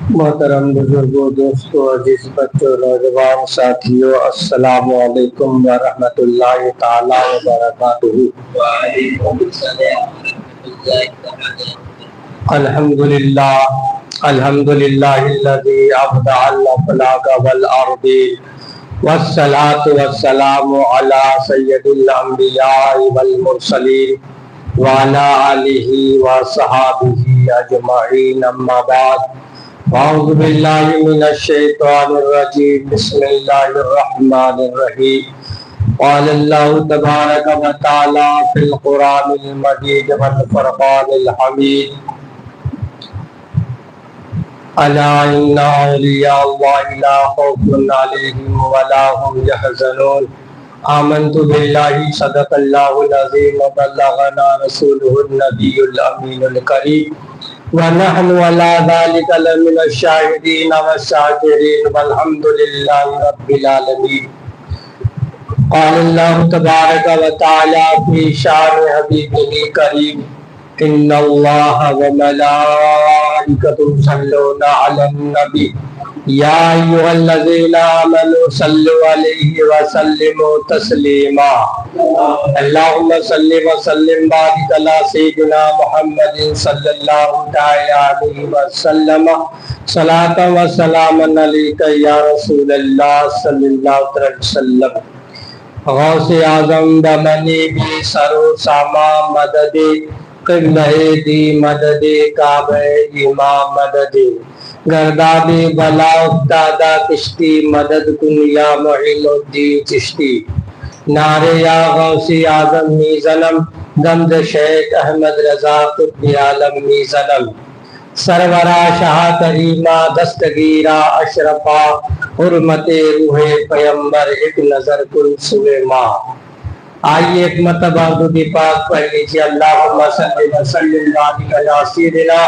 محترم بزرگوں، دوستوں، عزیز بچوں، نوجوان ساتھیوں، السلام علیکم ورحمۃ اللہ تعالی وبرکاتہ۔ الحمدللہ الذی ابدع الافلاک والارض والصلاة والسلام علی سید الانبیاء والمرسلین وعلی آلہ وصحابہ اجمعین، اما بعد، اعوذ باللہ من الشیطان الرجیم، بسم اللہ الرحمن الرحیم۔ قال اللہ تبارک و تعالی فی القرآن المجید والفرقان الحمید، الا ان اولیاء اللہ لا خوف علیہم ولا هم يحزنون۔ آمنت باللہ صدق اللہ العظیم وبلغنا رسولہ النبی الامین الکریم، ونحن على ذلك لمن الشاهدين والشاكرين والحمد لله رب العالمين۔ قال الله تبارك وتعالى في شان حبيبه الكريم، إن الله وملائكته يصلون على النبي يا أيها الذين آمنوا صلوا عليه وسلموا تسليما۔ اللهم صل وسلم وبارك على سيدنا محمد صلى الله عليه وسلم، صلاة وسلاما عليك يا رسول الله صلى الله عليه وسلم۔ غوث اعظم بمنی بھی سرو ساما مدد، قبلہ دی مدد، کعبہ امام مدد، گردابی بلا افتادہ کشتی، مدد کن یا معین الدین چشتی۔ نعرے یا غوث اعظم می ظلم، گمد شیخ احمد رضا قطب عالم می ظلم۔ سرورا شاہ کریمہ دستگیرہ اشرفا، حرمت روح پیمبر ایک نظر کن سوے ماں۔ آئیے ایک مرتبہ درود پاک پڑھ لیجیے، اللہم صلی وسلم وبارک علی سیدنا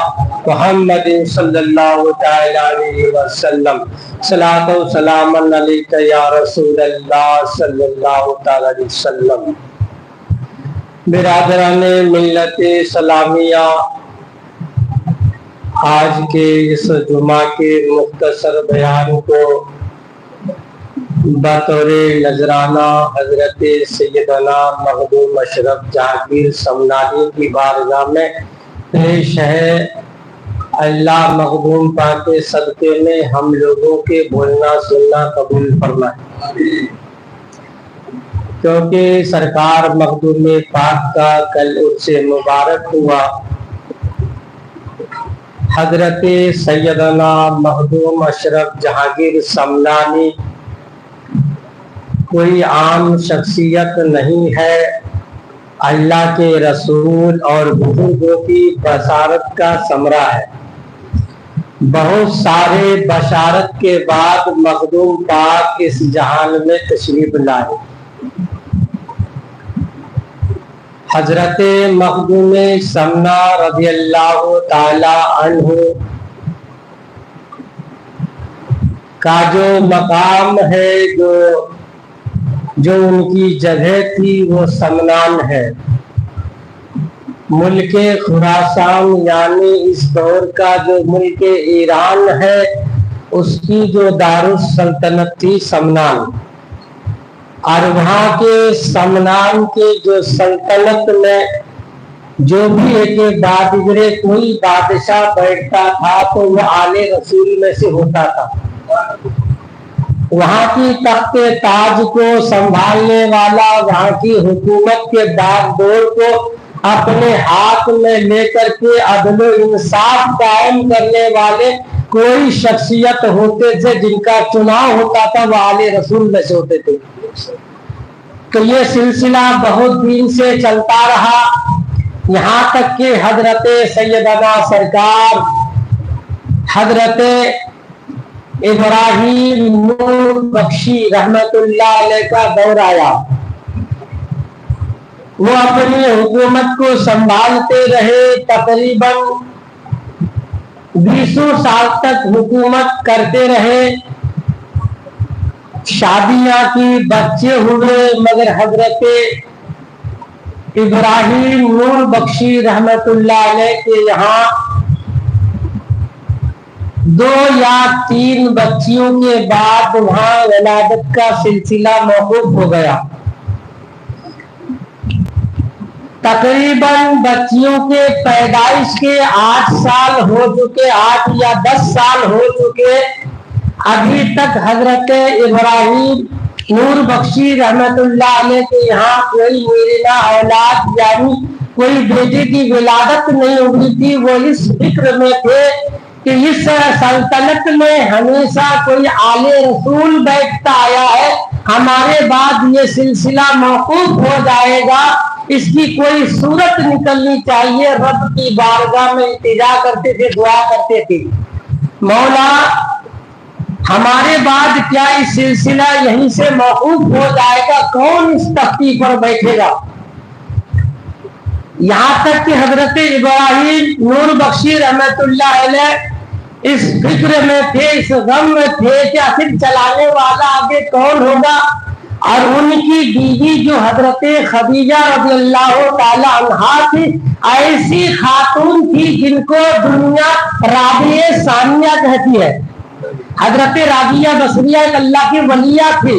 محمد صلی اللہ تعالی علیہ وسلم، صلاۃ و سلام علیک یا رسول اللہ صلی اللہ تعالی علیہ وسلم۔ برادران ملت سلامیہ، آج کے اس جمعہ کے مختصر بیان کو بطور نذرانہ حضرت سیدنا مخدوم اشرف جہانگیر سمنانی کی بارگاہ میں پیش ہے۔ اللہ مخدوم پاک کے صدقے میں ہم لوگوں کے بولنا سننا قبول فرمائے، کیونکہ سرکار مخدوم پاک کا کل عرس مبارک ہوا۔ حضرت سیدنا مخدوم اشرف جہانگیر سمنانی کوئی عام شخصیت نہیں ہے، اللہ کے رسول اور بزرگوں کی بشارت کا ثمرہ ہے۔ بہت سارے بشارت کے بعد مخدوم پاک اس جہان میں تشریف لائے۔ حضرت مخدوم سمنا رضی اللہ تعالی عنہ کا جو مقام ہے، جو ان کی جگہ تھی، وہ سمنان ہے۔ ملک خراسان یعنی اس دور کا جو ملک ایران ہے، اس کی جو دارالسلطنت تھی سمنان، اور وہاں کے سمنان کے جو سلطنت میں جو بھی ایک بادگرے کوئی بادشاہ بیٹھتا تھا تو وہ آل رسول میں سے ہوتا تھا۔ وہاں کی تخت تاج کو سنبھالنے والا، وہاں کی حکومت کے باغ ڈور کو اپنے ہاتھ میں لے کر کے عدل و انصاف قائم کرنے والے کوئی شخصیت ہوتے تھے جن کا چناؤ ہوتا تھا، وہ آل رسول میں سے ہوتے تھے۔ تو یہ سلسلہ بہت دن سے چلتا رہا، یہاں تک کہ حضرت سیدنا سرکار حضرت ابراہیم نور بخشی رحمت اللہ علیہ کا دور آیا۔ وہ اپنی حکومت کو سنبھالتے رہے، تقریباً 20 سال تک حکومت کرتے رہے، شادیاں کی، بچے ہوئے، مگر حضرت ابراہیم نور بخشی رحمت اللہ علیہ کے یہاں 2 या 3 बच्चियों के बाद वहां विलादत का सिलसिला मौकूफ हो गया। तकरीबन बच्चियों के पैदाइश के 8 साल हो चुके, 8 या 10 साल हो चुके, अभी तक हजरत इब्राहिम नूर बख्शी रहमतुल्लाह अलैह के यहाँ कोई मेरिना औलाद यानी कोई बेटे की विलादत नहीं हुई थी। वो इस फिक्र में थे कि इस सल्तनत में हमेशा कोई आले रसूल बैठता आया है, हमारे बाद ये सिलसिला मौकूफ हो जाएगा, इसकी कोई सूरत निकलनी चाहिए। रब की बारगाह में इल्तिजा करते थे, दुआ करते थे, मौला हमारे बाद क्या इस सिलसिला यहीं से मौकूफ हो जाएगा, कौन इस तख्ती पर बैठेगा। यहाँ तक कि हजरत इब्राहिम नूर बख्शी रहमतुल्लाह अलैह इस फिक्र में थे, इस गम में थे कि आखिर चलाने वाला आगे कौन होगा। और उनकी बीवी जो हजरत खदीजा रज़ियल्लाहु ताला अन्हा थी, ऐसी खातून थी जिनको दुनिया राबिया सानिया कहती है। हजरत राबिया बसरिया अल्लाह की वलिया थी,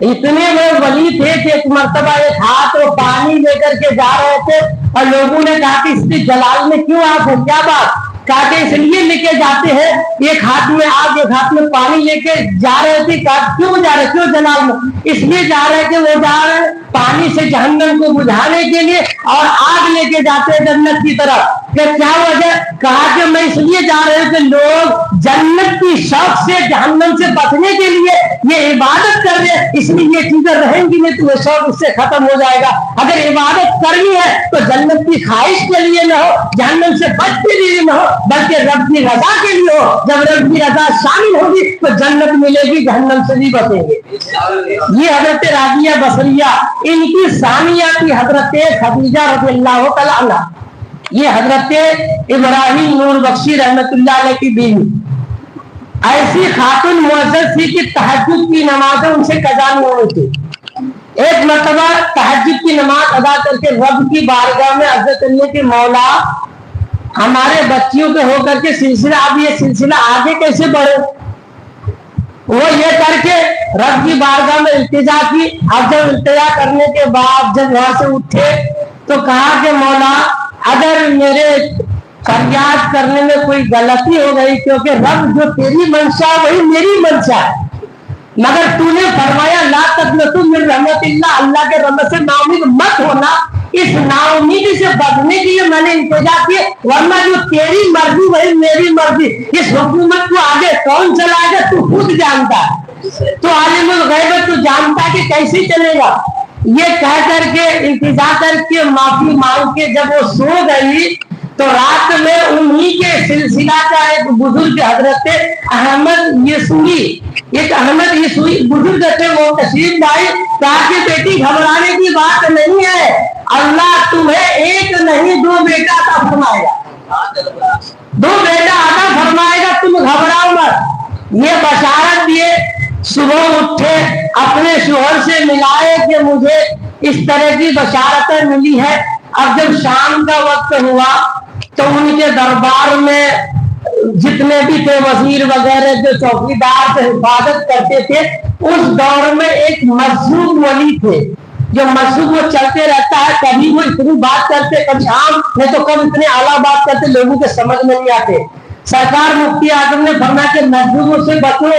इतने में वली थे कि एक मर्तबा एक हाथ और पानी लेकर के जा रहे थे और लोगों ने कहा कि इसके जलाल में क्यों आप हो, क्या बात, कहा कि इसलिए लेके जाते हैं, एक हाथ में आग एक हाथ में पानी लेके जा रहे थे। कहा क्यों जा रहे, क्यों जलाल में, इसलिए जा रहे थे, वो जा रहे हैं पानी से जहन्नम को बुझाने के लिए और आग लेके जाते हैं जन्नत की तरफ। क्या वजह, कहा कि मैं इसलिए जा रहे थे लोग जन्नत की शौक से जहन्नम से बचने के लिए ये इबादत कर रहे हैं, इसलिए ये चीजें रहेंगी नहीं तो शौक उससे खत्म हो जाएगा। अगर इबादत करनी है तो जन्नत की ख्वाहिश के लिए न हो, जहन्नम से बच के लिए न हो, बल्कि रब की रजा के लिए हो। जब रब की रजा शामिल होगी तो जन्नत मिलेगी, जहन्नम से भी बचेंगे। ये हजरत राबिया बसरिया, इनकी सानिया की हजरत खदीजा रज़ियल्लाहु ताला अन्हा, ये हजरत इब्राहिम नूर बख्शी रहमतुल्लाह अलैह की बीवी। ऐसी खातून मुअज़्ज़ज़ थी कि तहज्जुद की नमाज़ें उनसे कज़ा नहीं हुई थी। एक मर्तबा तहज्जुद की नमाज अदा करके रब की बारगाह में अर्ज़ करने के मौला हमारे बच्चियों के होकर के सिलसिला, अब ये सिलसिला आगे कैसे बढ़े, वो ये करके रब की बारगाह में इल्तिजा की। अब जब इल्तिजा करने के बाद जब वहां से उठे तो कहा कि मौला अगर मेरे फरियाद करने में कोई गलती हो गई, क्योंकि रब जो तेरी मंशा वही मेरी मंशा है, मगर तूने फरमाया ला तक़नतू मिन रहमतिल्लाह, अल्लाह के रहमत से नाउमीद मत होना, इस नाउमीदी से बचने के लिए मैंने इंतजा किया, वरना जो तेरी मर्जी वही मेरी मर्जी, इस हुकूमत को आगे कौन चलाएगा तू खुद जानता है, तो आलिमुल गैब तू जानता है कि कैसे चलेगा। ये कह करके इंतजार करके माफी मांग के जब वो सो गई तो रात में उन्हीं के सिलसिला का एक बुजुर्ग हजरत अहमद यसूरी, एक अहमद यसूरी बुजुर्ग थे, वो तशरीफ लाई, कहा कि बेटी घबराने की बात नहीं है, अल्लाह तुम्हें एक नहीं 2 बेटा अता फरमाएगा, 2 बेटा अता फरमाएगा, तुम घबराओ मत। ये बशारत दिए, सुबह उठे अपने शोहर से मिलाए कि मुझे इस तरह की बशारतें मिली है। अब जब शाम का वक्त हुआ तो उनके दरबार में जितने भी थे वजीर वगैरह जो चौकीदार से हिफाजत करते थे, उस दौर में एक मजसूब वली थे, जो मजसूब वो चलते रहता है, कभी वो इतनी बात करते कभी आम, नहीं तो कभी इतने आला बात करते लोगों के समझ में नहीं आते। सरकार मुफ्ती आजम ने फरमाया कि मजलूमों से बचो,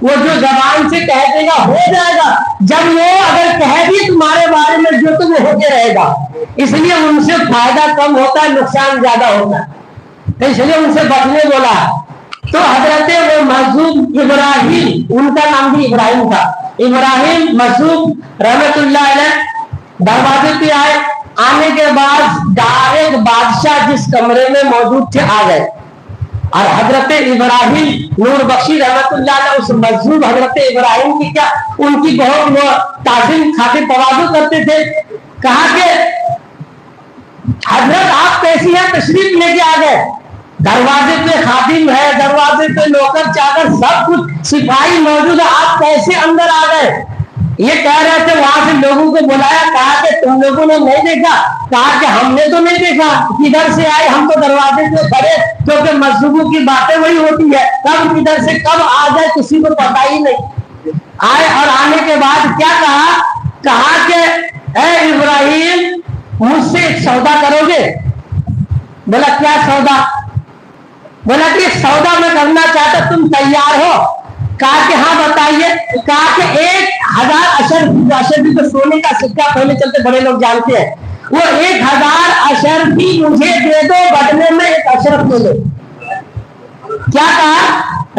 वो जो जबान से कह देगा हो जाएगा, जब वो अगर कह दी तुम्हारे बारे में जो तो वो होते रहेगा, इसलिए उनसे फायदा कम होता है, नुकसान ज्यादा होता है, तो इसलिए उनसे बचने बोला। तो हजरत वो मजूब इब्राहिम, उनका नाम भी इब्राहिम था, इब्राहिम मजूब रहमतुल्लाह अलैह दरवाजे पे आए। आने के बाद डायरेक्ट बादशाह जिस कमरे में मौजूद थे आ गए और हजरत इब्राहिम नूर बख्शी रहमतुल्लाह अलैह उस मजलूम हजरत इब्राहिम की क्या उनकी बहुत वो ताज़ीम खातिर तवाज़ु करते थे। कहा कि हजरत आप कैसी हैं, तशरीफ लेके आ गए, दरवाजे पे खादिम है, दरवाजे पे नौकर चाकर सब कुछ सिपाही मौजूद है, आप कैसे अंदर आ गए। ये कह रहे थे, वहां से लोगों को बुलाया, कहा कि तुम लोगों ने नहीं देखा? कहा कि हमने तो नहीं देखा, किधर से आए, हम तो दरवाजे पे खड़े, क्योंकि मजहबों की बातें वही होती है, कब किधर से कब आ जाए किसी को पता ही नहीं। आए और आने के बाद क्या कहा? कहा कि ए इब्राहिम, मुझसे एक सौदा करोगे? बोला क्या सौदा? बोला कि एक सौदा मैं करना चाहता, तुम तैयार हो? कहा कि हाँ बताइए। कहा कि 1000 अशरफी, अशरफी तो सोने का सिक्का पहले चलते बड़े लोग जानते हैं, वो 1000 अशरफी मुझे दे दो, बदले में एक अशरफ ले लो। क्या कहा?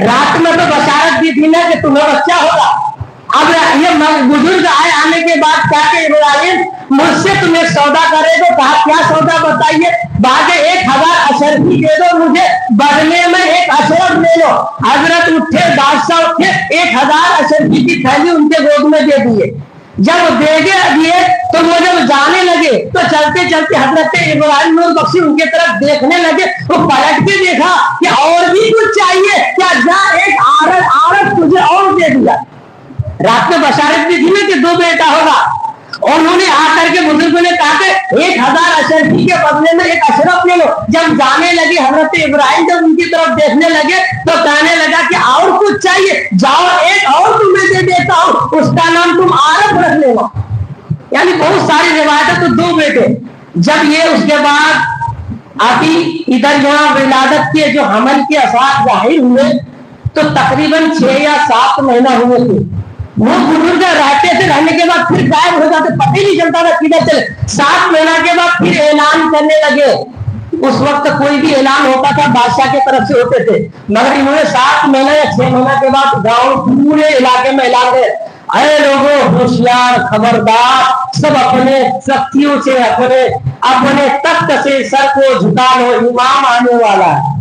रात में तो बशारत दी थी ना कि तुम्हें बच्चा होगा। अब ये बुजुर्ग आए, आने के बाद क्या कि इब्राहिम, मुझसे तुम एक सौदा करेगा? कहा क्या सौदा बताइए? बाकी 1000 अशरफी दे दो मुझे, बदले में एक अशरफ ले लो। हजरत उठे, बादशाह उठे, 1000 अशरफी की थैली उनके गोद में दे दिए। जब दिए तो वो जब जाने लगे तो चलते चलते हजरत इब्राहिम नूर बख्शी उनके तरफ देखने लगे। वो पलट के देखा कि और भी कुछ चाहिए क्या? जा, एक औरत तुझे और दे दिया। रात में बशारत भी थी ना कि 2 बेटा होगा। उन्होंने आकर के बुजुर्गों ने कहा कि 1000 अशरफी के बदले में एक अशरफ ले लो। जब जाने लगे हजरत इब्राहिम जब उनकी तरफ देखने लगे तो कहने लगा कि और कुछ चाहिए? जाओ, एक और तुम्हें दे देता हूं, उसका नाम तुम आरफ रख लेना। यानी बहुत सारी रिवायतें, तो 2 बेटे। जब ये उसके बाद अभी इधर यहाँ विलादत के जो हमल के असर जाहिर हुए तो तकरीबन 6 या 7 महीना हुए थे। वो बुजुर्ग रहते थे, रहने के बाद फिर गायब हो जाते, पता ही नहीं चलता था किधर चले। 7 महीना के बाद फिर ऐलान करने लगे। उस वक्त कोई भी ऐलान होता था बादशाह की तरफ से होते थे, मगर इन्होंने 7 महीना या 6 महीना के बाद गांव पूरे इलाके में ऐलान करे, अरे लोगों होशियार, खबरदार, सब अपने सख्तियों से अपने तख्त से सर को झुका लो, इमाम आने वाला है।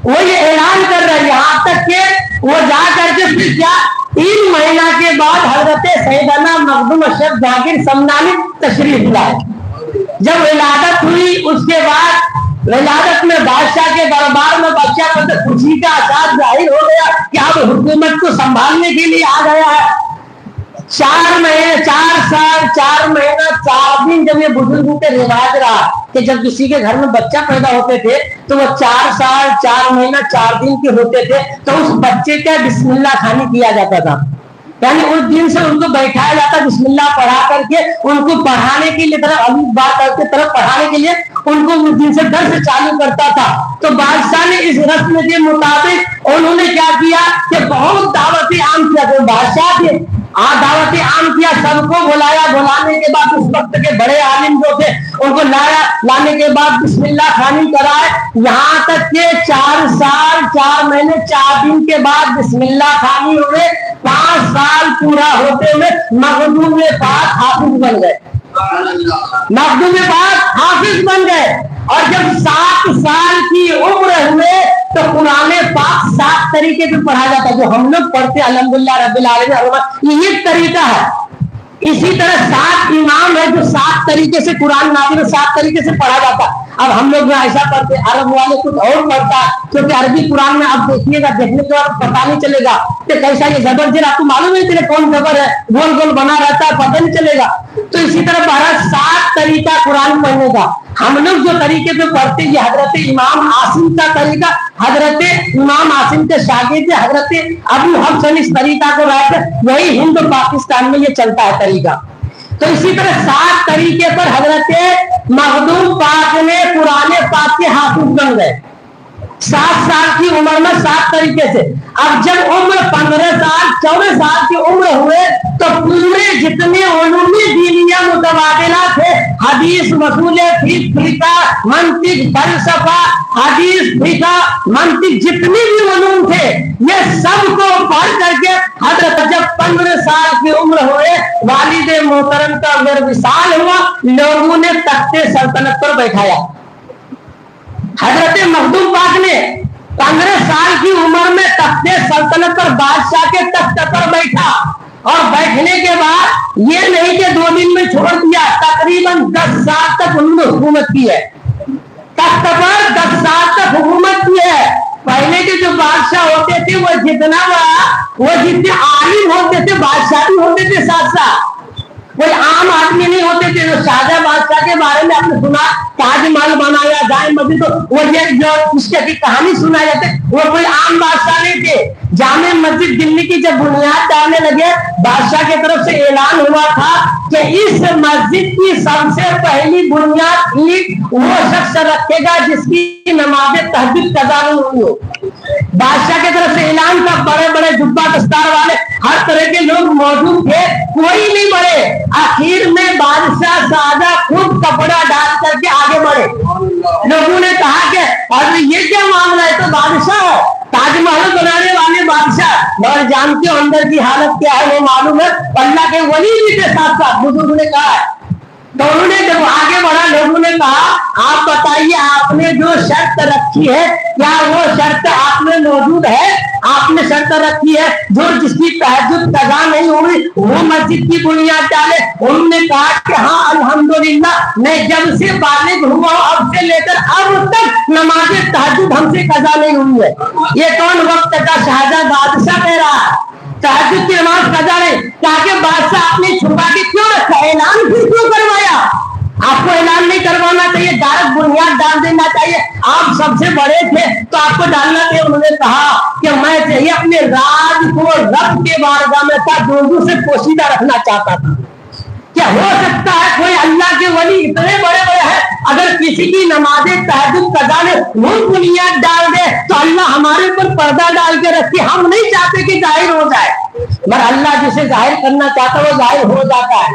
वो ये ऐलान कर रहे हैं, यहाँ तक के वो जा करके फिर क्या 3 महीना के बाद हजरत सैयदना मखदूम अशरफ जहांगीर समनानी तशरीफ लाए। जब विलादत हुई उसके बाद विलादत में बादशाह के दरबार में बच्चा पर खुशी का आसार जाहिर हो गया कि अब हुकूमत को संभालने के लिए आ गया है। 4 महीने, 4 साल, 4 महीना, 4 दिन जब ये बुजुर्गों के रिवाज रहा कि जब किसी के घर में बच्चा पैदा होते थे तो वो 4 साल, 4 महीना, 4 दिन के होते थे तो उस बच्चे का बिस्मिल्लाह खानी किया जाता था। यानी उस दिन से उनको बैठाया जाता, बिस्मिल्लाह पढ़ा करके उनको पढ़ाने के लिए तरफ अली बात की तरफ पढ़ाने के लिए उनको उस दिन से दर्स चालू करता था। तो बादशाह ने इस रस्म के मुताबिक उन्होंने क्या किया कि बहुत दावत आम किया। तो बादशाह के दावत आम किया, सबको बुलाया। बुलाने के बाद उस वक्त के बड़े आलिम जो थे उनको लाया, लाने के बाद बिस्मिल्लाह खानी कराए। यहाँ तक के 4 साल, 4 महीने, 4 दिन के बाद बिस्मिल्लाह खानी हुए। 5 साल पूरा होते हुए मखदूम पाक हाफिज बन गए। मखदूम पाक हाफिज बन गए। और जब 7 साल की उम्र हुए तो कुरान पाक 7 तरीके से पढ़ा जाता है, जो हम लोग पढ़ते हैं अल्हम्दुलिल्लाह रब्बिल आलमीन, ये तरीका है। इसी तरह 7 इमाम है जो 7 तरीके से कुरान नाज़िल 7 तरीके से पढ़ा जाता। अब हम लोग ऐसा पढ़ते, अरब वाले कुछ और पढ़ता, क्योंकि अरबी कुरान में अब देखिएगा, देखने के बाद पता नहीं चलेगा कि कैसा ये जबर जरा आपको मालूम है तेरे कौन जबर है, गोल गोल बना रहता है, पता नहीं चलेगा। तो इसी तरह 7 तरीका कुरान पढ़ने का। हम लोग जो तरीके पे पढ़ते हैं हजरत इमाम आसिम का तरीका, हजरत इमाम आसिम के शागिर्द हजरत अबू हफ्स इस तरीका को रहते, वही हिंद पाकिस्तान में ये चलता है तरीका। तो इसी तरह 7 तरीके पर हजरत मखदूम पाक ने कुरान पाक के हाफिज बन गए। 7 साल की उम्र में 7 तरीके से। अब जब उम्र 15 साल 14 साल की उम्र हुए तो पूरे जितने उलूमी दीनिया मुतबादिला थे, हदीस, मसूले, फिक़ा, मंतिक, फलसफा, हदीस, फिक़ा, मंतिक, जितने भी उलूम थे ये सबको पढ़ करके हजरत जब 15 साल की उम्र हुए वालिद मोहतरम का विसाल हुआ, लोगों ने तख्ते सल्तनत पर बैठाया। हजरत मखदूम पाक ने 15 साल की उम्र में तख्ते सल्तनत पर बादशाह के तख्त पर बैठा। और बैठने के बाद ये नहीं कि 2 दिन में छोड़ दिया, तकरीबन 10 साल तक उन्होंने हुकूमत की है। तख्त पर 10 साल तक हुकूमत की है। पहले के जो बादशाह होते थे वो जितना वो जितने आलिम होते थे बादशाह भी होते थे साथ साथ, कोई आम आदमी नहीं होते थे। जो शाहजहां बादशाह के बारे में आपने सुना, ताजमहल बनाया, जाए मस्जिद, तो वो ये जो उसके की कहानी सुनाई जाती, वो कोई आम बादशाह नहीं थे। जामे मस्जिद दिल्ली की जब बुनियाद डालने लगे, बादशाह की तरफ से ऐलान हुआ था कि इस मस्जिद की सबसे पहली बुनियाद ईंट वो शख्स रखेगा जिसकी नमाज तहज्जुद कज़ा नहीं हुई हो। बादशाह की तरफ से ऐलान था, बड़े बड़े जुब्बा दस्तार वाले हर तरह के लोग मौजूद थे, कोई नहीं बढ़े। आखिर में बादशाह सादा खुद कपड़ा डाल करके आगे बढ़े। लोगों ने कहा कि और ये क्या मामला है, तो बादशाह ताजमहल बनाने वाले बादशाह, और जानते हो अंदर की हालत क्या है वो मालूम है, अल्लाह के वली भी थे साथ साथ। बुजुर्ग ने कहा है, तो उन्होंने जब आगे बढ़ा, लोगों ने कहा आप बताइए आपने जो शर्त रखी है क्या वो शर्त आप में मौजूद है? आपने शर्त रखी है जो जिसकी तहज्जुद कज़ा नहीं हुई वो मस्जिद की बुनियाद डाले। उन्होंने कहा कि हाँ अल्हम्दुलिल्लाह, मैं जब से बालिग हुआ अब से लेकर अब तक नमाज तहज्जुद हमसे कज़ा नहीं हुई है। ये कौन वक्त का शाहजहां बादशाह कह रहा है तहज्जुद की नमाज कज़ा नहीं? ताकि बादशाह आपने छुपा के क्यों रखा, ऐलान फिर क्यों करवाया? आपको ऐलान नहीं करवाना चाहिए, डायरेक्ट बुनियाद डाल देना चाहिए। आप सबसे बड़े थे तो आपको डालना चाहिए। उन्होंने कहा कि मैं चाहिए अपने राज को रब के बारगाह में था दोनों से पोशीदा रखना चाहता था। क्या हो सकता है कोई अल्लाह के वली इतने बड़े बड़े हैं, अगर किसी की नमाज़े तहज्जुद कज़ा ने वो बुनियाद डाल दे तो अल्लाह हमारे ऊपर पर्दा डाल के रखे। हम नहीं चाहते कि जाहिर हो जाए, मगर अल्लाह जिसे जाहिर करना चाहता है वो जाहिर हो जाता है।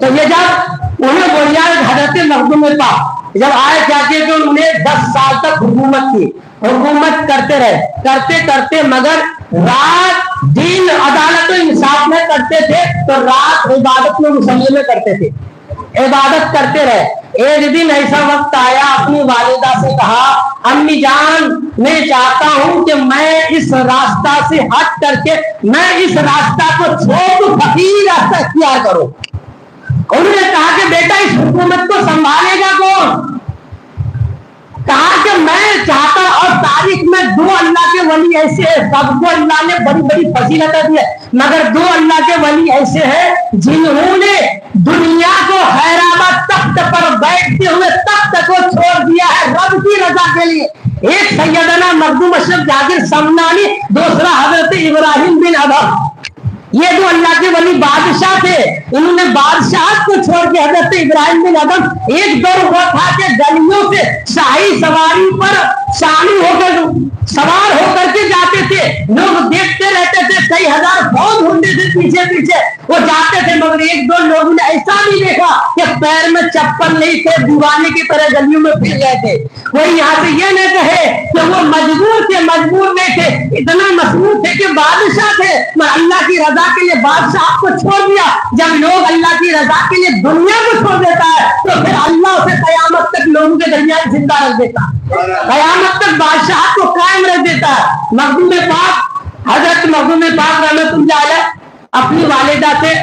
तो ये जब उन्हें बुनियाद हज़रत मखदूम पाक जब आए जाके तो उन्होंने 10 साल तक हुकूमत करते रहे, करते करते मगर रात दिन अदालत इंसाफ में करते थे, तो रात इबादत में मुसल्ले में करते थे, इबादत करते रहे। एक दिन ऐसा वक्त आया, अपनी वालिदा से कहा अम्मी जान मैं चाहता हूं कि मैं इस रास्ता से हट करके मैं इस रास्ता को छोड़ फकीर रास्ता इख्तियार करूं। उन्होंने कहा कि बेटा इस हुकूमत को संभालेगा कौन? कहा कि मैं चाहता, और तारीख में 2 अल्लाह के वली ऐसे हैं, सबको अल्लाह ने बड़ी बड़ी फजीलत दी है, मगर 2 अल्लाह के वली ऐसे हैं जिन्होंने दुनिया को हैराबाद तख्त पर बैठते हुए तख्त को छोड़ दिया है रब की रजा के लिए। एक सैयदना मखदूम अशरफ जाकिर समनानी, दूसरा हजरत इब्राहिम बिन अदहम। ये 2 अल्लाह के वली बादशाह थे। उन्होंने बादशाह को छोड़ के हजरत इब्राहिम बिन अदहम एक दौर हुआ था कि गलियों से शाही सवारी पर शामिल होकर सवार होकर के जाते थे, लोग देखते रहते थे, कई हजार फौज होते थे पीछे पीछे वो जाते थे, मगर 1-2 लोगों ने ऐसा भी देखा कि पैर में चप्पल नहीं थे, दीवाने की तरह गलियों में फिर गए थे। कोई यहाँ से ये न कहे कि वो मजबूर नहीं थे, इतना मशहूर थे कि बादशाह थे, मगर अल्लाह की रजा के लिए बादशाह को छोड़ दिया। जब लोग अल्लाह की रजा के लिए दुनिया को छोड़ देता है तो फिर अल्लाह उसे कयामत तक लोगों के दरमियान जिंदा रख देता, कयामत तक बादशाह को कायम रख देता है। मखदूम पाक हजरत मखदूम पाक रहमतुल्लाह अलैह अपनी वालिदा से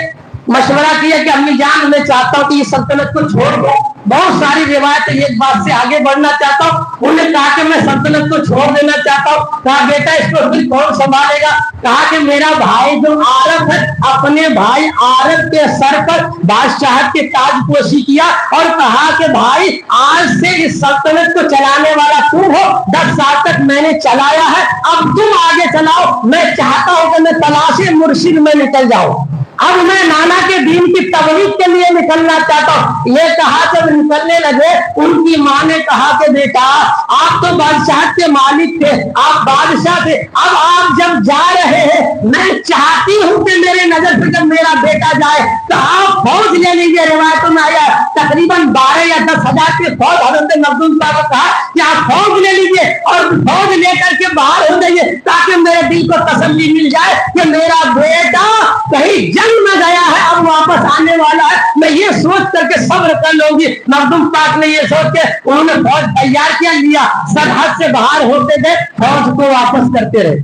मशवरा किया कि अम्मी जान मैं चाहता हूँ कि इस सल्तनत को छोड़ दो। बहुत सारी रिवायत एक बात से आगे बढ़ना चाहता हूँ। उन्होंने कहा कि मैं सल्तनत को छोड़ देना चाहता हूँ। कहा बेटा इसको फिर कौन संभालेगा? कहा कि मेरा भाई जो आरब है, अपने भाई आरब के सर पर बादशाह के ताजपोशी किया और कहा कि भाई आज से इस सल्तनत को चलाने वाला तुम हो, 10 साल तक मैंने चलाया है, अब तुम आगे चलाओ। मैं चाहता हूँ कि मैं तलाशे मुर्शिद में निकल जाऊं, अब मैं नाना के दीन की तबलीग के लिए निकलना चाहता हूँ। ये कहा जब निकलने लगे, उनकी माँ ने कहा कि बेटा आप तो बादशाह के मालिक थे, आप बादशाह थे, अब आप जब जा रहे हैं मैं चाहती हूँ कि मेरे नजर से जब मेरा बेटा जाए तो आप फौज ले लीजिए। रिवायतों में आया तकरीबन 12 या 10 हजार की फौज हजरत मखदूम साहब ने कहा कि आप फौज ले लीजिए और फौज लेकर के बाहर हो जाइए ताकि मेरे दिल को तसल्ली मिल जाए कि मेरा बेटा कहीं जंग में गया है, अब वापस आने वाला है। मैं ये सोच करके सब्र कर लूंगी। मखदूम पाक ने ये सोच के उन्होंने फौज तैयार किया, लिया, सरहद से बाहर होते गए, फौज को वापस करते रहे।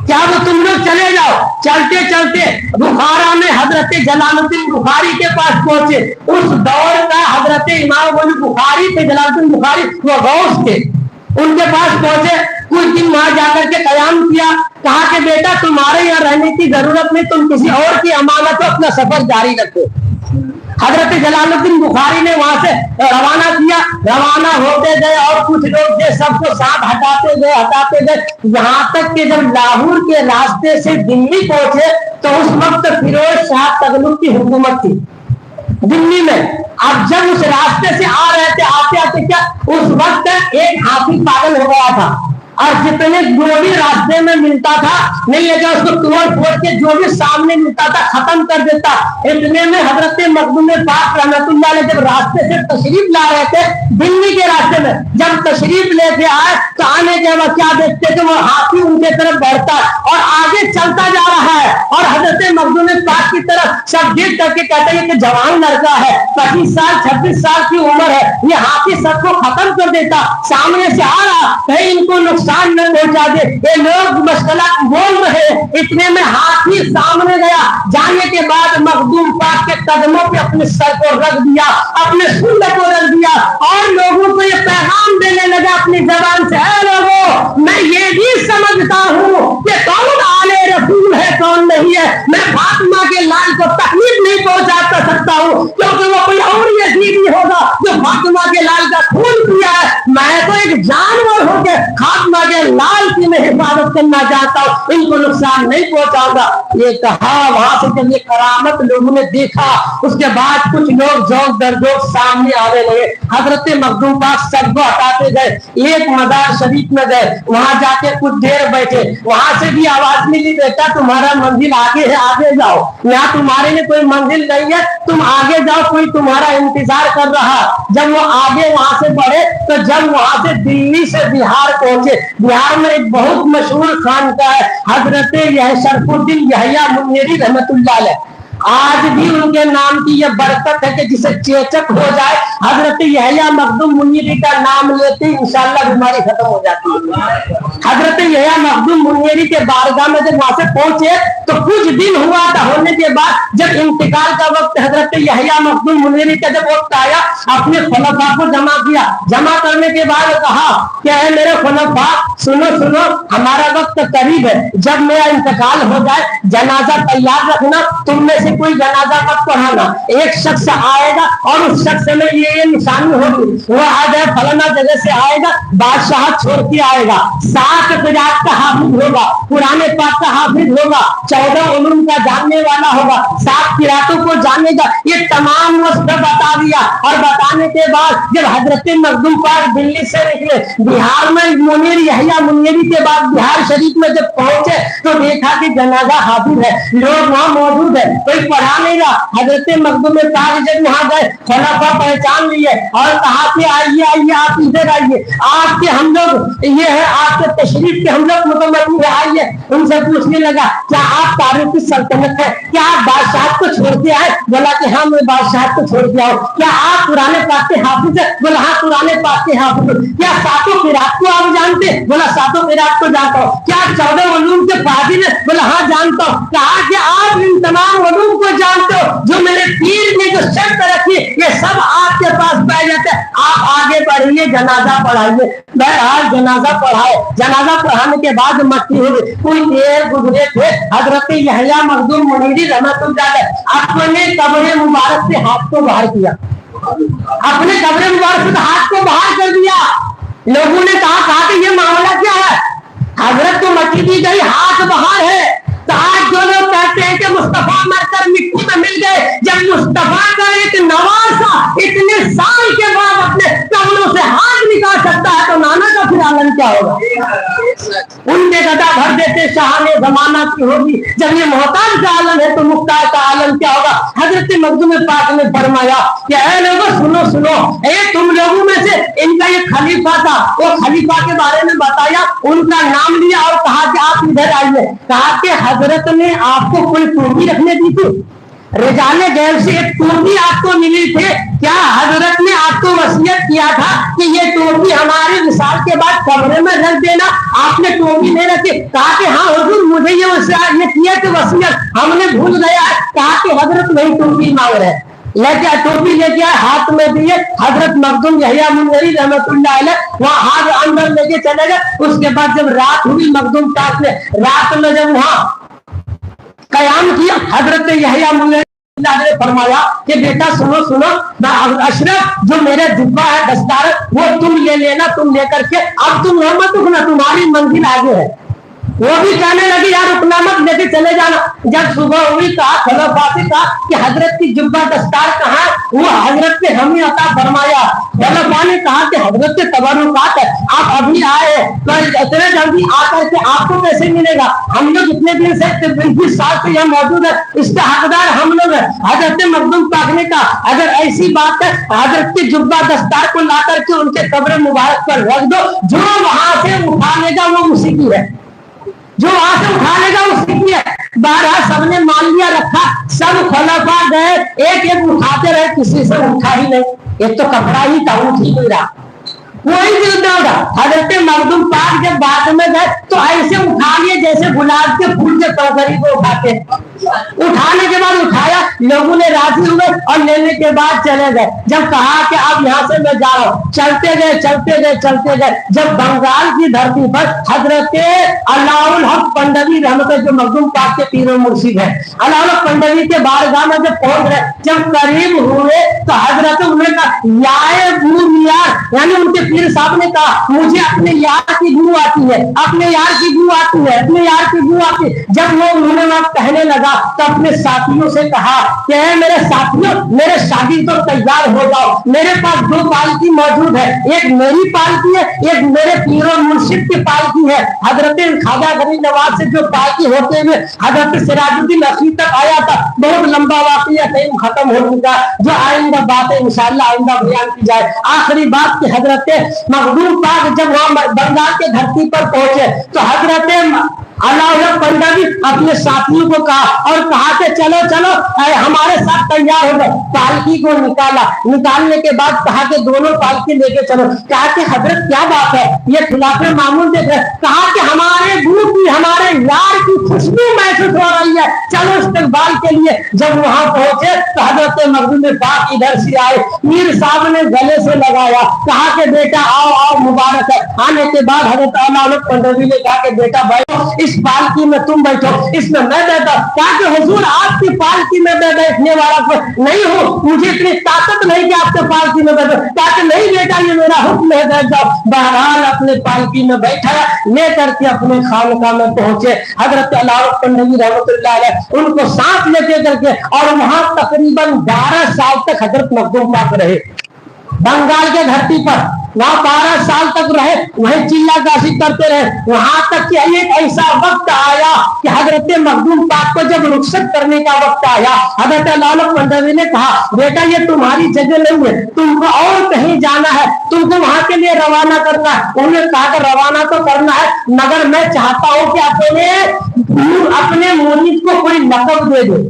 क्या वो तुम लोग चले जाओ? चलते चलते बुखारा में हजरत जलालुद्दीन बुखारी के पास पहुंचे। उस दौर का हजरत इमाम बुखारी थे, जलालुद्दीन बुखारी वो गौस थे, उनके पास पहुंचे कुछ दिन वहां जाकर के कयाम किया, कहा कि बेटा तुम्हारे यहाँ रहने की जरूरत नहीं, तुम किसी और की अमानत हो, अपना सफर जारी रखो। हजरत जलालुद्दीन बुखारी ने वहां से रवाना किया। रवाना होते गए और कुछ लोग थे, सबको साथ हटाते गए यहाँ तक कि जब लाहौर के रास्ते से दिल्ली पहुंचे तो उस वक्त फिरोज शाह तगलुक की हुकूमत थी दिल्ली में। अब जब उस रास्ते से आ रहे थे, आते आते क्या उस वक्त एक हाथी पागल हो गया था और जितने जो भी रास्ते में मिलता था नहीं लगा उसको तोड़ फोड़ के जो भी सामने मिलता था खत्म कर देता। इतने में हजरत मखदूम पाक रहमतुल्लाह अलैह जब रास्ते से तशरीफ ला रहे थे दिल्ली के रास्ते में, जब तशरीफ लेके आए तो आने के बाद क्या देखते थे वो हाथी उनके तरफ बढ़ता और आगे चलता जा रहा है और हजरत मखदूम पाक की तरफ सब देख करके कहते हैं कि जवान लड़का है, 25 साल 26 साल की उम्र है, ये हाथी सबको खत्म कर देता, सामने से आ रहा, कहीं इनको नुकसान न पहुंचा दे। ये लोग मशगला बोल रहे, इतने में हाथी सामने गया। जाने के बाद मखदूम पाक के कदमों पे अपने सर को रख दिया, अपने सुन्नत को रख दिया और लोगों को ये पैगाम देने लगा अपनी जबान से, ऐ लोगों मैं ये भी समझता हूँ कि कौन आले रसूल है कौन नहीं है, मैं फातिमा के लाल को तकलीफ नहीं पहुंचा सकता हूँ क्योंकि वो कोई और यजीदी होगा जो फातिमा के लाल का खून किया है, मैं तो एक जानवर होकर फातिमा के लाल की मैं हिफाजत करना चाहता हूँ, इनको नुकसान नहीं पहुंचाऊंगा। ये कहा, वहां से जब ये करामत लोगों ने देखा उसके बाद कुछ लोग जोक दर जोक सामने आने लगे। हजरत मखदूम पाक सबको हटाते गए, एक मजार शरीफ में गए, वहां जाके कुछ देर बैठे, वहां से भी आवाज मिली बेटा तुम्हारा मंजिल आगे है, आगे जाओ, यहाँ तुम्हारे लिए कोई मंजिल नहीं है, तुम आगे जाओ, कोई तुम्हारा इंतजार कर रहा। जब वो आगे वहां से बढ़े तो जब वहां से दिल्ली से बिहार पहुंचे, बिहार में एक बहुत मशहूर खानका है हजरत शरफुद्दीन यहया मुंगेरी रहमतुल्लाह अलैह, आज भी उनके नाम की यह बरकत है कि जिसे चेचक हो जाए हजरत यहया मखदूम मुंगेरी का नाम लेते ही इंशाअल्लाह बीमारी खत्म हो जाती है। हजरत यहया मखदूम मुंगेरी के बारगाह में जब वहां से पहुंचे तो कुछ दिन हुआ था, होने के बाद जब इंतकाल का वक्त हजरत यहया मखदूम मुंगेरी का जब वक्त आया अपने खुलफा को जमा किया। जमा करने के बाद कहा क्या है मेरे खुलफा, सुनो सुनो हमारा वक्त करीब है, जब मेरा इंतकाल हो जाए जनाजा तैयार रखना, तुम में से कोई जनाजा मत पढ़ाना, एक शख्स आएगा और उस शख्स में ये निशानी होगी, वो आ जाए फलाना जगह से आएगा, बादशाह छोड़ के आएगा, 7 क़िरात का हाफिज होगा, कुरान पाक का हाफिज होगा, 14 उलूम का जानने वाला होगा, 7 क़िरातों को जानेगा। ये तमाम वस्त बता दिया और बताने के बाद जब हजरत मखदूम पाक दिल्ली से निकले, बिहार में मुनीर यहया मुंगेरी के बाद बिहार शरीफ में जब पहुंचे तो देखा कि जनाजा हाजिर है, लोग वहां मौजूद है, कोई पढ़ा नहीं रहा। हजरत मखदूम पाक जब वहां गए खलीफा पहचान लिए और कहा कि आइए आइए आप इधर आइए, आपके हम लोग ये है आपके तशरीफ के हम लोग मुतमन्नी है, आइए। उनसे पूछने लगा क्या आप तारीखी सल्तनत है, क्या आप बादशाह को छोड़ के आए? बोला कि हाँ मैं बादशाह को छोड़ के आऊँ। क्या आप पुराने पाक के हाफिज है? बोला हाँ पुराने पाक के हाफिज। क्या 7 क़िरात को आप जानते? बोला 7 क़िरात को जानता हूँ। क्या 14 उलूम के फाजिल है? बोला हाँ जानता हूँ। कहा कि आप इन तमाम उलूम को जानते हो जो मेरे पीर ने जो शर्त रखी ये सब आपके पास पाए जाते हैं, आप आगे बढ़िए जनाजा पढ़ाइए। बहरहाल जनाजा पढ़ाए, जनाजा पढ़ाने के बाद मट्टी हो गई। कोई देर गुजरे थे हजरत यहया मखदूम मुंगेरी रहमतुल्लाह अलैह अपने कब्र मुबारक से हाथ को बाहर किया, अपने कब्र मुबारक से हाथ को बाहर कर दिया। लोगों ने कहा कि ये मामला क्या है? हजरत को मट्टी दी गई, हाथ बाहर है। तो आज जो लोग कहते हैं कि मुस्तफा मरकर मिट्टी में मिल गए, जब मुस्तफा का एक नवासा इतने साल के बाद अपने कब्रों से हाथ निकाल सकता है तो नाना का फिर आलम क्या होगा? उनके गदा भर देते शाहाने जमाना की होगी, जब ये मोहताज का आलम है तो मुख्तार का आलम क्या होगा? हजरत मखदूम पाक ने फरमाया कि ऐ लोगों सुनो सुनो, तुम लोगों में से इनका ये खलीफा था, वो खलीफा के बारे में बताया, उनका नाम लिया और कहा कि आप इधर आइए। कहा कि हजरत ने आपको कोई टोपी रखने दी थी, रिजाले गैब से एक टोपी आपको मिली थी, क्या हजरत ने आपको वसीयत किया था कि ये टोपी हमारे विसाल के बाद कमरे में रख देना, आपने टोपी नहीं रखी? कहा कि हाँ हुजूर मुझे ये किया कि वसीयत हमने भूल गया है। कहा कि हजरत वही टोपी मांग रहे हैं। लेके टोपी लेके आए, हाथ में दिए, हजरत मखदूम यहया मुनवरी रहमतुल्लाह अलैह वहाँ हाथ अंदर लेके चले गए। उसके बाद जब रात हुई, मखदूम पाक ने रात में जब वहाँ कयाम किया, हजरत यहया मुनवरी ने फरमाया कि बेटा सुनो सुनो, अशरफ जो मेरे जुब्बा है दस्तार वो तुम ले लेना, तुम लेकर के अब तुम मत उठना, तुम्हारी मंजिल आगे है। वो भी कहने लगी यार उठना मत, लेके चले जाना। जब सुबह हुई कहा खलीफा से कहा कि हजरत की जुब्बा दस्तार कहाँ है, वो हजरत ने हमें अता फरमाया। खलीफा ने कहा कि हजरत के तबरुकात है, आप अभी आए तो इतने जल्दी आकर के आपको कैसे मिलेगा, हम लोग इतने दिन से 20 साल से यहाँ मौजूद है, इसका हकदार हम लोग है। हजरत मखदूम पाक ने कहा अगर ऐसी बात है हजरत की जुब्बा दस्तार को ला करके उनके कब्र मुबारक पर रख दो, जो वहां से उठा लेगा वो उसी की है, जो वहां से उठा लेगा उसी की है। बारह सबने मान लिया रखा, सब खलीफा गए, एक एक उठाते रहे, किसी से उठा ही नहीं, एक तो कपड़ा ही था, उठ ही नहीं रहा, कोई भी उठा होगा। हजरत मखदूम पाक जब बाद में गए तो ऐसे उठा लिए जैसे गुलाब के फूल के टोकरी को उठाते। उठाने के बाद उठाया, लोगों ने राजी हुए और लेने के बाद चले गए। जब कहा कि अब यहाँ से मैं जा रहा हूँ, चलते गए चलते गए चलते गए। जब बंगाल की धरती पर हजरत अलाउल हक पंडवी रहमत जो मखदूम पाक के पीर मुर्शिद है, अलाउल हक पंडवी के बारगाह में जब पहुंच गए, जब करीब हुए तो हजरत उन्होंने कहा याए बू यार, यानी उनके पीर साहब ने कहा मुझे अपने यार की बू आती है, अपने यार की बू आती है, अपने यार की बू आती है। जब वो उन्होंने वहां कहने लगा तो अपने साथियों से कहा कि मेरे साथियों, मेरे शादी तो तैयार हो जाओ, मेरे पास 2 पालकी मौजूद है, एक मेरी पालकी है, एक मेरे पीर मुर्शिद की पालकी है। हजरत ख्वाजा गरीब नवाज से जो पालकी होते हुए हजरत सिराजुद्दीन अखी तक आया था, बहुत लंबा वाकया टाइम खत्म हो चुका, जो आइंदा बातें इंशाअल्लाह आइंदा बयान की जाए। आखिरी बात कि हजरत मखदूम पाक जब वहां बंगाल के धरती पर पहुंचे तो हजरत अलाउल पंडवी अपने साथियों को कहा और कहा कि चलो चलो हमारे साथ तैयार हो गए। पालकी को निकाला, निकालने के बाद कहा कि दोनों पालकी लेके चलो। कहा कि हजरत क्या बात है, ये खिलाफे मामूल देख रहे। कहा कि हमारे गुरु की, हमारे यार की खुशबू महसूस हो रही है, चलो इस्तेमाल के लिए। जब वहां पहुंचे तो हजरत मखदूम पाक इधर से आए, मीर साहब ने गले से लगाया, कहा कि बेटा आओ आओ मुबारक है। आने के बाद हजरत अलाउल पंडवी ने कहा कि बेटा भाई इस पालकी में तुम बैठो, इसमें मैं बैठा। क्या कि हुजूर आपकी पालकी में मैं बैठने वाला नहीं हूँ, मुझे इतनी ताकत नहीं कि आपके पालकी में बैठो। क्या कि नहीं बेटा ये मेरा हुक्म है, बैठ जाओ। बहरहाल अपने पालकी में बैठा, लेकर के अपने खानका में पहुंचे। हजरत अलाउल पंडवी रहमतुल्लाह अलैह उनको साथ लेके करके और वहां तकरीबन 12 साल तक हजरत मखदूम पाक रहे बंगाल के धरती पर। वहां 12 साल तक रहे, वहीं चिल्ला गासी करते रहे। वहां तक कि एक ऐसा वक्त आया कि हजरत मखदूम पाक को जब रुखसत करने का वक्त आया, हजरत अलाउल पंडवी ने कहा बेटा ये तुम्हारी जगह नहीं है, तुमको और कहीं जाना है, तुमको वहां के लिए रवाना करना है। उन्होंने कहा कि रवाना तो करना है, मगर मैं चाहता हूं कि अपने मुरीद को कोई लक़ब दे दो।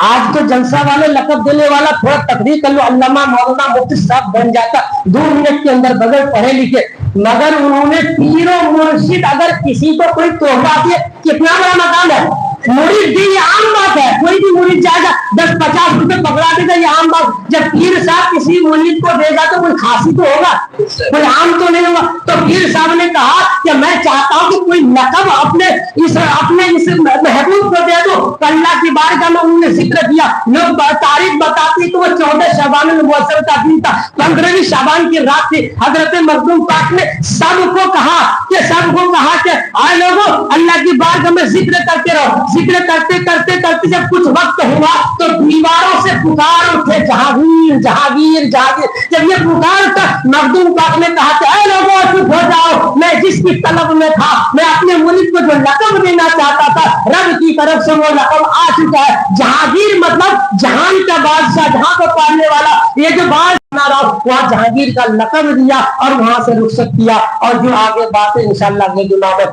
आज तो जलसा वाले लक़ब देने वाला थोड़ा तकरीर कर लो, अल्लामा मौलाना मुफ्ती साहब बन जाता 2 मिनट के अंदर, बगैर पढ़े लिखे। मगर उन्होंने पीरो मुर्शिद अगर किसी को कोई तोहफा दिए, कितना बड़ा मकान है। मुरीद दी ये आम बात है, कोई भी मुरीद जाएगा 10-50 रुपए पकड़ा देगा, ये आम बात। जब पीर साहब किसी मुरीद को देगा तो कोई खासी तो होगा, कोई आम तो नहीं होगा। तो पीर साहब ने कहा कि मैं चाहता हूं कि कोई लक़ब अपने इस महबूब को दे दो। अल्लाह की बारगाह में उन्होंने जिक्र किया, लोग तारीफ बताती तो वो 14 शबान मुअज्जम का दिन था, 15वीं शबान की रात थी। हजरत मखदूम पाक ने सबको कहा कि आए लोगों अल्लाह की बारगाह में जिक्र करते रहो। जिक्र करते करते करते जब कुछ वक्त हुआ तो दीवारों से पुकार उठे जहांगीर जहांगीर जहांगीर। जब ये पुकार था मखदूम पाक ने कहा कि ऐ लोगों चुप हो जाओ, मैं जिसकी तलब में था, मैं अपने मुरीद को जो लक़ब देना चाहता था, रब की तरफ से वो लक़ब आ चुका है। जहांगीर मतलब जहान का बादशाह, जहां को पालने वाला। ये जो बात वहां जहांगीर का लक़ब दिया और वहां से रुखसत किया। और जो आगे बातें इंशाअल्लाह अगले जुमा में